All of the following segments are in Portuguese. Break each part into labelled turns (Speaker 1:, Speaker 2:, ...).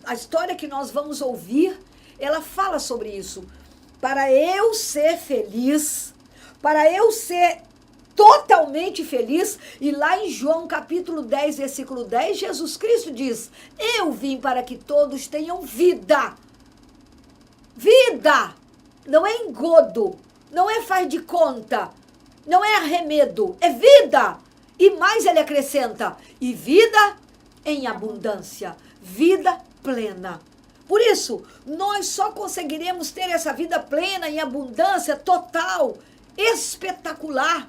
Speaker 1: A história que nós vamos ouvir, ela fala sobre isso. Para eu ser feliz, para eu ser totalmente feliz, e lá em João capítulo 10, versículo 10, Jesus Cristo diz: eu vim para que todos tenham vida. Vida! Não é engodo, não é faz de conta, não é arremedo, é vida. E mais ele acrescenta: e vida em abundância, vida plena. Por isso, nós só conseguiremos ter essa vida plena, em abundância, total, espetacular,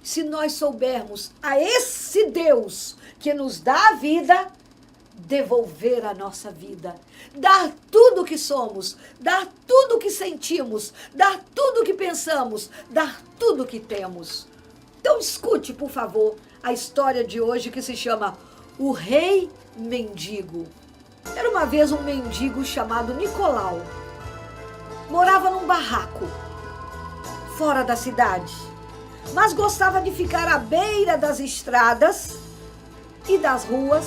Speaker 1: se nós soubermos a esse Deus que nos dá a vida, devolver a nossa vida, dar tudo o que somos, dar tudo o que sentimos, dar tudo o que pensamos, dar tudo o que temos. Então escute, por favor, a história de hoje que se chama O Rei Mendigo. Era uma vez um mendigo chamado Nicolau. Morava num barraco, fora da cidade, mas gostava de ficar à beira das estradas e das ruas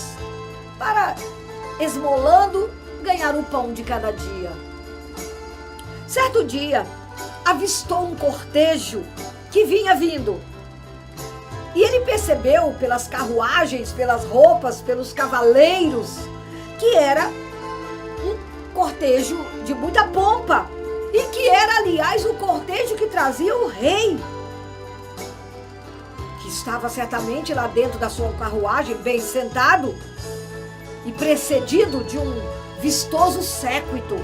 Speaker 1: para, esmolando, ganhar o pão de cada dia. Certo dia, avistou um cortejo que vinha vindo. E ele percebeu pelas carruagens, pelas roupas, pelos cavaleiros, que era um cortejo de muita pompa e que era, aliás, o cortejo que trazia o rei, que estava certamente lá dentro da sua carruagem, bem sentado e precedido de um vistoso séquito,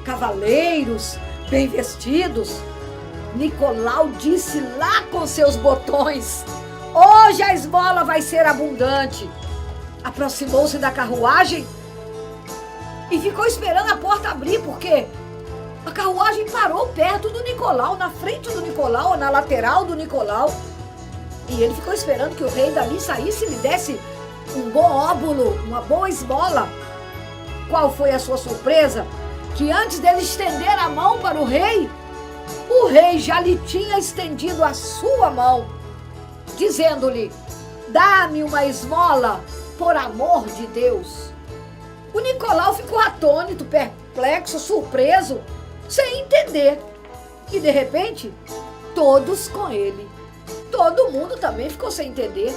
Speaker 1: cavaleiros bem vestidos. Nicolau disse lá com seus botões: hoje a esmola vai ser abundante. Aproximou-se da carruagem e ficou esperando a porta abrir, porque a carruagem parou perto do Nicolau, na frente do Nicolau, na lateral do Nicolau. E ele ficou esperando que o rei dali saísse e lhe desse um bom óbolo, uma boa esmola. Qual foi a sua surpresa? Que antes dele estender a mão para o rei já lhe tinha estendido a sua mão, dizendo-lhe: dá-me uma esmola, por amor de Deus. O Nicolau ficou atônito, perplexo, surpreso, sem entender. E de repente, todos com ele. Todo mundo também ficou sem entender.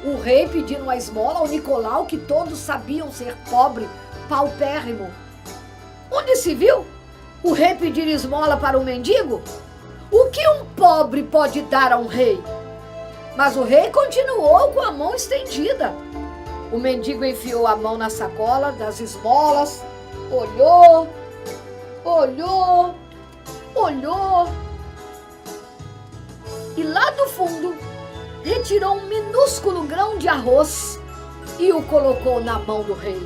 Speaker 1: O rei pedindo uma esmola ao Nicolau, que todos sabiam ser pobre, paupérrimo. Onde se viu o rei pedir esmola para um mendigo? O que um pobre pode dar a um rei? Mas o rei continuou com a mão estendida. O mendigo enfiou a mão na sacola das esmolas, olhou, olhou, olhou. E lá do fundo, retirou um minúsculo grão de arroz e o colocou na mão do rei.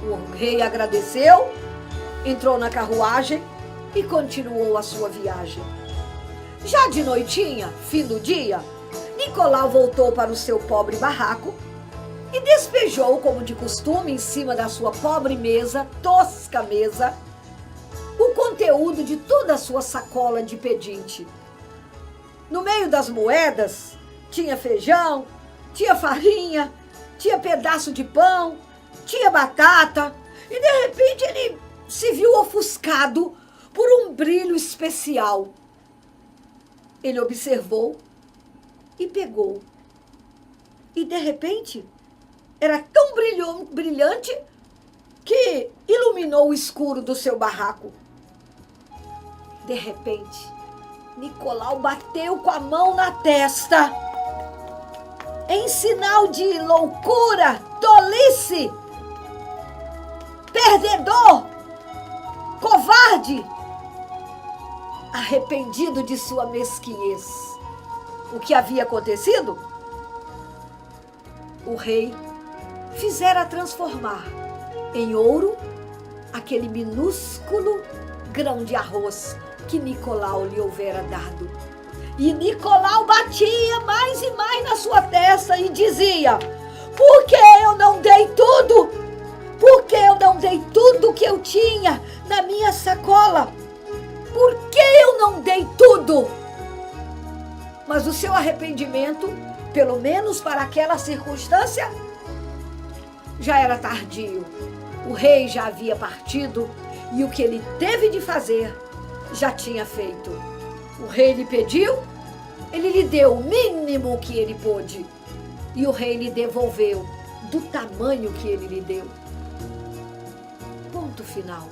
Speaker 1: O rei agradeceu, entrou na carruagem e continuou a sua viagem. Já de noitinha, fim do dia, Nicolau voltou para o seu pobre barraco e despejou, como de costume, em cima da sua pobre mesa, tosca mesa, o conteúdo de toda a sua sacola de pedinte. No meio das moedas, tinha feijão, tinha farinha, tinha pedaço de pão, tinha batata, e de repente ele se viu ofuscado por um brilho especial. Ele observou e pegou. E de repente, era tão brilhante que iluminou o escuro do seu barraco. De repente, Nicolau bateu com a mão na testa, em sinal de loucura, tolice, perdedor, covarde, arrependido de sua mesquinhez. O que havia acontecido? O rei fizera transformar em ouro aquele minúsculo grão de arroz que Nicolau lhe houvera dado. E Nicolau batia mais e mais na sua testa e dizia: por que eu não dei tudo? Por que eu não dei tudo que eu tinha na minha sacola? Por que eu não dei tudo? Mas o seu arrependimento, pelo menos para aquela circunstância, já era tardio. O rei já havia partido e o que ele teve de fazer já tinha feito. O rei lhe pediu, ele lhe deu o mínimo que ele pôde e o rei lhe devolveu do tamanho que ele lhe deu. Ponto final.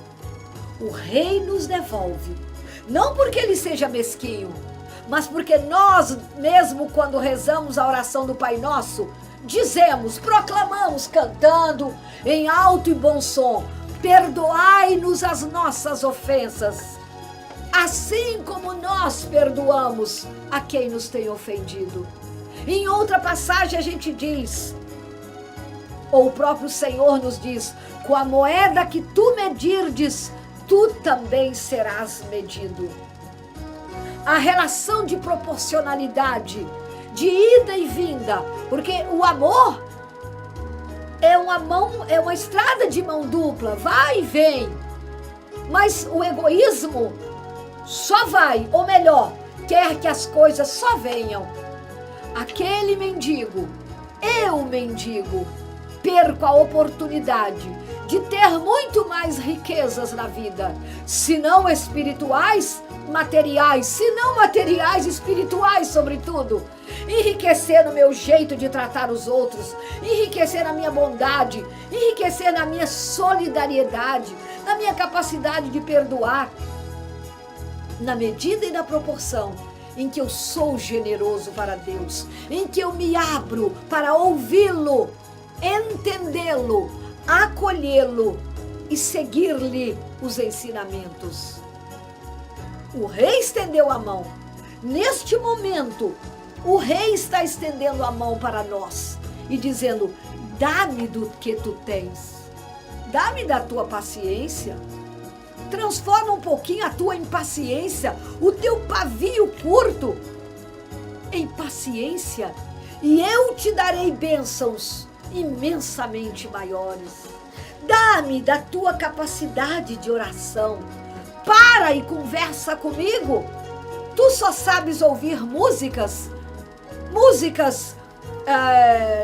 Speaker 1: O rei nos devolve, não porque ele seja mesquinho, mas porque nós mesmo quando rezamos a oração do Pai Nosso, dizemos, proclamamos cantando em alto e bom som: perdoai-nos as nossas ofensas, assim como nós perdoamos a quem nos tem ofendido. Em outra passagem a gente diz, ou o próprio Senhor nos diz: com a moeda que tu medirdes, tu também serás medido. A relação de proporcionalidade, de ida e vinda, porque o amor é uma estrada de mão dupla, vai e vem. Mas o egoísmo só vai, ou melhor, quer que as coisas só venham. Aquele mendigo, eu mendigo, perco a oportunidade de ter muito mais riquezas na vida, se não espirituais, materiais, se não materiais, espirituais sobretudo. Enriquecer no meu jeito de tratar os outros, enriquecer na minha bondade, enriquecer na minha solidariedade, na minha capacidade de perdoar, na medida e na proporção em que eu sou generoso para Deus, em que eu me abro para ouvi-lo, entendê-lo, acolhê-lo e seguir-lhe os ensinamentos. O rei estendeu a mão. Neste momento, o rei está estendendo a mão para nós e dizendo: dá-me do que tu tens, dá-me da tua paciência, transforma um pouquinho a tua impaciência, o teu pavio curto em paciência, e eu te darei bênçãos imensamente maiores. Dá-me da tua capacidade de oração, para e conversa comigo. Tu só sabes ouvir músicas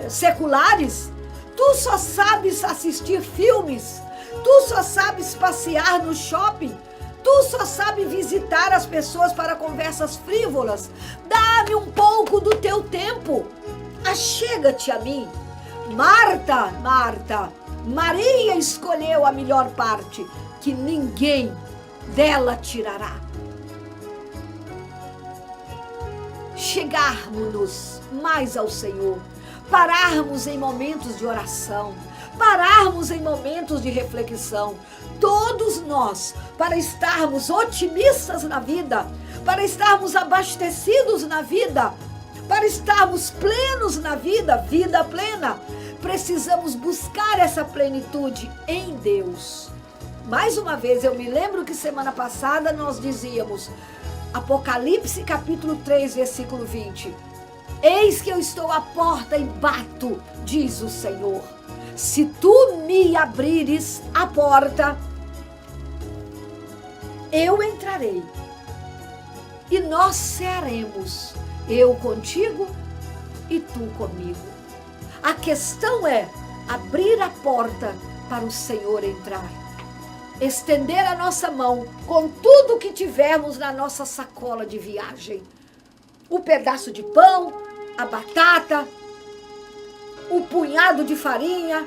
Speaker 1: seculares, tu só sabes assistir filmes, tu só sabes passear no shopping, tu só sabes visitar as pessoas para conversas frívolas. Dá-me um pouco do teu tempo, achega-te a mim. Marta, Maria escolheu a melhor parte, que ninguém dela tirará. Chegarmos-nos mais ao Senhor, pararmos em momentos de oração, pararmos em momentos de reflexão, todos nós, para estarmos otimistas na vida, para estarmos abastecidos na vida, para estarmos plenos na vida, vida plena, precisamos buscar essa plenitude em Deus. Mais uma vez, eu me lembro que semana passada nós dizíamos, Apocalipse capítulo 3, versículo 20. Eis que eu estou à porta e bato, diz o Senhor. Se tu me abrires a porta, eu entrarei e nós seremos, eu contigo e tu comigo. A questão é abrir a porta para o Senhor entrar. Estender a nossa mão com tudo que tivermos na nossa sacola de viagem. O pedaço de pão, a batata, o punhado de farinha,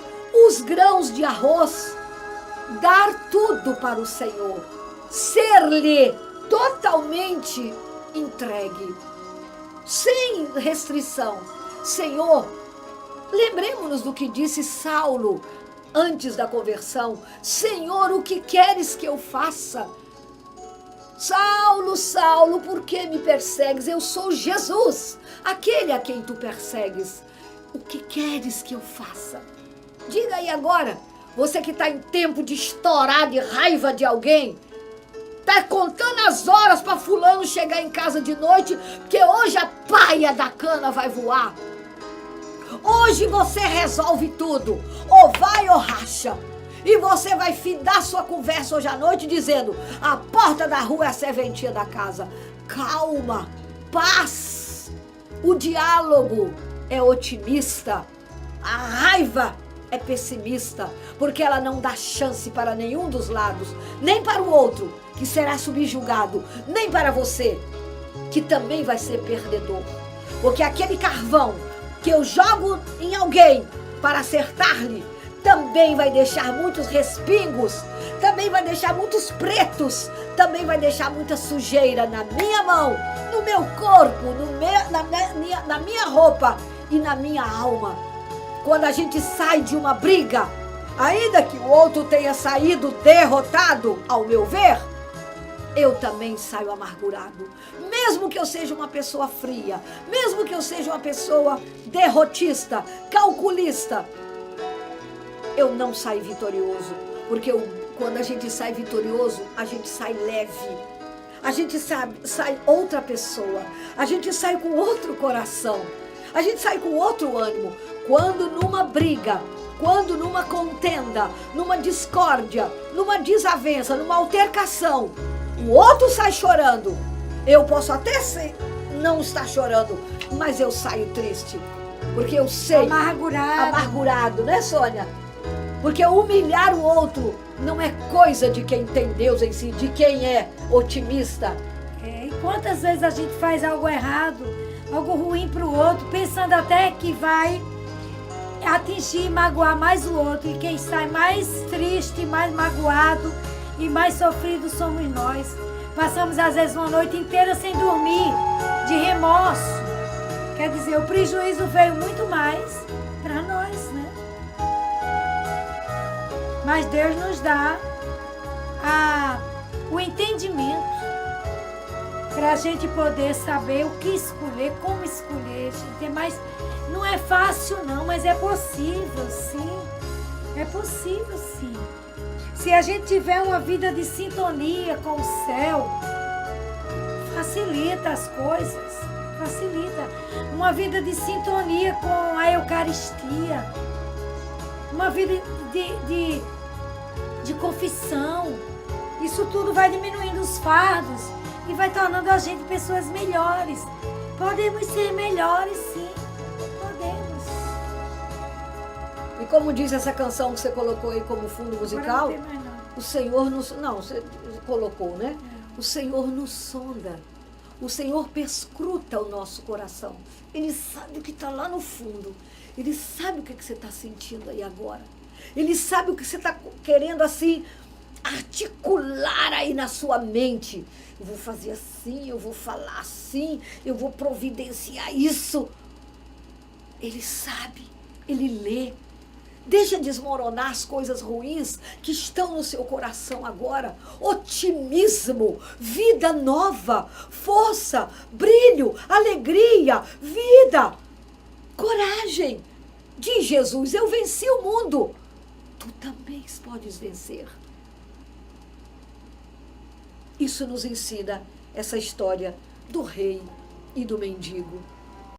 Speaker 1: os grãos de arroz. Dar tudo para o Senhor. Ser-lhe totalmente entregue. Sem restrição. Senhor, lembremos-nos do que disse Saulo antes da conversão. Senhor, o que queres que eu faça? Saulo, Saulo, por que me persegues? Eu sou Jesus, aquele a quem tu persegues. O que queres que eu faça? Diga aí agora, você que está em tempo de estourar de raiva de alguém, está contando as horas para fulano chegar em casa de noite, porque hoje a paia da cana vai voar. Hoje você resolve tudo, ou vai ou racha. E você vai findar sua conversa hoje à noite dizendo: a porta da rua é a serventia da casa. Calma, paz. O diálogo é otimista. A raiva é pessimista, porque ela não dá chance para nenhum dos lados, nem para o outro, que será subjugado, nem para você, que também vai ser perdedor. Porque aquele carvão que eu jogo em alguém para acertar-lhe, também vai deixar muitos respingos, também vai deixar muitos pretos, também vai deixar muita sujeira na minha mão, no meu corpo, na minha roupa e na minha alma. Quando a gente sai de uma briga, ainda que o outro tenha saído derrotado, ao meu ver, eu também saio amargurado. Mesmo que eu seja uma pessoa fria, mesmo que eu seja uma pessoa derrotista, calculista, eu não saio vitorioso. Porque quando a gente sai vitorioso, a gente sai leve. A gente sai outra pessoa. A gente sai com outro coração. A gente sai com outro ânimo. Quando numa briga, quando numa contenda, numa discórdia, numa desavença, numa altercação, o outro sai chorando. Eu posso até não estar chorando, mas eu saio triste. Porque eu sei... Amargurado, né, Sônia? Porque humilhar o outro não é coisa de quem tem Deus em si, de quem é otimista.
Speaker 2: E quantas vezes a gente faz algo errado, algo ruim para o outro, pensando até que vai atingir e magoar mais o outro. E quem sai mais triste, mais magoado e mais sofrido somos nós. Passamos às vezes uma noite inteira sem dormir, de remorso. Quer dizer, o prejuízo veio muito mais para nós, né? Mas Deus nos dá o entendimento para a gente poder saber o que escolher, como escolher, gente. Mas não é fácil não, mas é possível sim. É possível sim. Se a gente tiver uma vida de sintonia com o céu, facilita as coisas, facilita. Uma vida de sintonia com a Eucaristia, uma vida de confissão. Isso tudo vai diminuindo os fardos e vai tornando a gente pessoas melhores. Podemos ser melhores, sim. Podemos.
Speaker 1: E como diz essa canção que você colocou aí como fundo musical,
Speaker 2: Agora não tem mais não.
Speaker 1: o Senhor nos... Não, você colocou, né? O Senhor nos sonda. O Senhor perscruta o nosso coração. Ele sabe o que está lá no fundo. Ele sabe o que você está sentindo aí agora. Ele sabe o que você está querendo, assim, articular aí na sua mente. Eu vou fazer assim, eu vou falar assim, eu vou providenciar isso. Ele sabe, ele lê. Deixa desmoronar as coisas ruins que estão no seu coração agora. Otimismo, vida nova, força, brilho, alegria, vida, coragem. Diz Jesus, eu venci o mundo. Tu também podes vencer. Isso nos ensina essa história do rei e do mendigo.